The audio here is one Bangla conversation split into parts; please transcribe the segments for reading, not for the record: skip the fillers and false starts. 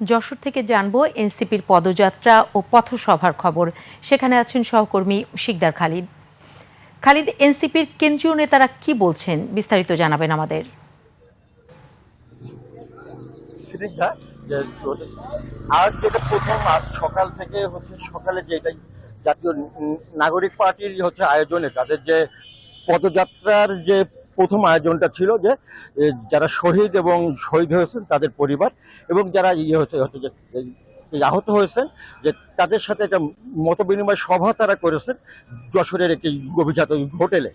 যশোর থেকে জানবো এনসিপির পদযাত্রা ও পথসভার খবর। সেখানে আছেন সহকর্মী শিকদার খালিদ। খালিদ, এনসিপির কেন্দ্রীয় নেতারা কি বলছেন, বিস্তারিত জানাবেন আমাদের। আজ যেটা প্রথম, আজ সকাল থেকে সকালে যেটা জাতীয় নাগরিক পার্টির আয়োজনে তাদের যে পদযাত্রার যে প্রথম আয়োজনটা ছিল, যে যারা শহীদ এবং শহীদ হয়েছেন তাদের পরিবার এবং যারা আহত হয়েছেন, যে তাদের সাথে একটা মত বিনিময় সভা তারা করেছেন যশোরের একটি অভিজাত হোটেলে।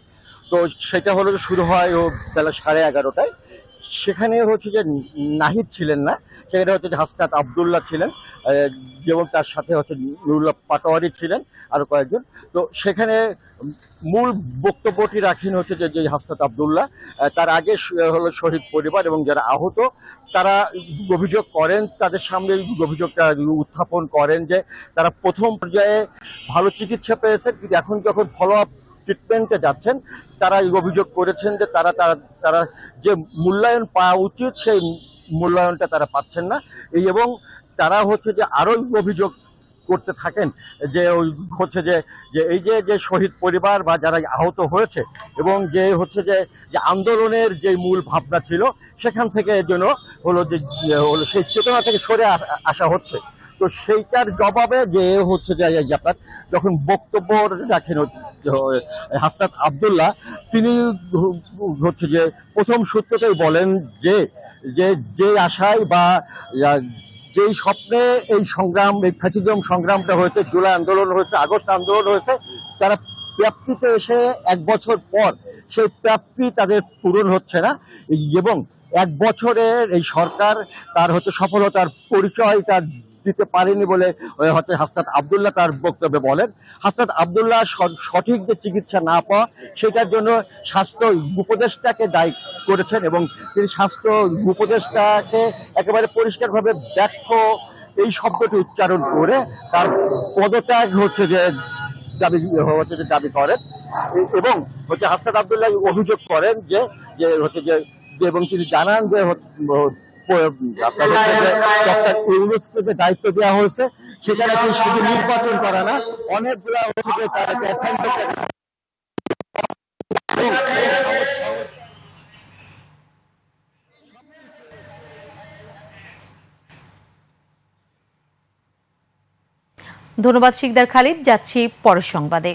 তো সেটা হলো শুরু হয় বেলা 11:30টায়। সেখানে যে নাহিদ ছিলেন না, সেখানে যে হাসনাত আবদুল্লাহ ছিলেন এবং তার সাথে নুরুল্লাহ পাটোয়ারি ছিলেন, আরো কয়েকজন। তো সেখানে মূল বক্তব্যটি রাখেন যে হাসনাত আবদুল্লাহ। তার আগে হলো শহীদ পরিবার এবং যারা আহত তারা অভিযোগ করেন, তাদের সামনে অভিযোগটা উত্থাপন করেন যে তারা প্রথম পর্যায়ে ভালো চিকিৎসা পেয়েছেন, কিন্তু এখন যখন ফলো আপ ট্রিটমেন্টে যাচ্ছেন তারা অভিযোগ করেছেন যে তারা তারা তারা যে মূল্যায়ন পাওয়া উচিত সেই মূল্যায়নটা তারা পাচ্ছেন না। এবং তারা যে আরো অভিযোগ করতে থাকেন যে যে এই যে শহীদ পরিবার বা যারা আহত হয়েছে এবং যে যে আন্দোলনের যে মূল ভাবনা ছিল সেখান থেকে যেন সেই চেতনা থেকে সরে আসা হচ্ছে। তো সেইটার জবাবে যে যে আপনার যখন বক্তব্য রাখেন হাসনাত আবদুল্লাহ, তিনি যে প্রথম সূত্রটাই বলেন যে যে যে আশায় বা যেই স্বপ্নে এই সংগ্রাম, এই ফ্যাসিজম সংগ্রামটা হয়েছে, জুলাই আন্দোলন হয়েছে, আগস্ট আন্দোলন হয়েছে, তারা প্রাপ্তিতে এসে 1 বছর পর সেই প্রাপ্তি তাদের পূরণ হচ্ছে না। এবং 1 বছরের এই সরকার তার সফলতার পরিচয় তার দিতে পারেনি বলে হাসনাত আবদুল্লাহ তার বক্তব্যে বলেন। হাসনাত আবদুল্লাহ সঠিক যে চিকিৎসা না পাওয়া, সেটার জন্য স্বাস্থ্য উপদেষ্টাকে দায়ী করেছেন এবং তিনি স্বাস্থ্য উপদেষ্টাকে একেবারে পরিষ্কারভাবে ব্যর্থ এই শব্দটি উচ্চারণ করে তার পদত্যাগ দাবি করেন। এবং হাসনাত আবদুল্লাহ অভিযোগ করেন যে এবং তিনি জানান যে ডক্টর ইউনূসকে যে দায়িত্ব দেওয়া হয়েছে সেটা নাকি শুধু নির্বাচন করা না, অনেকগুলা ধন্যবাদ শিকদার খালিদ। যাচ্ছি পরের সংবাদে।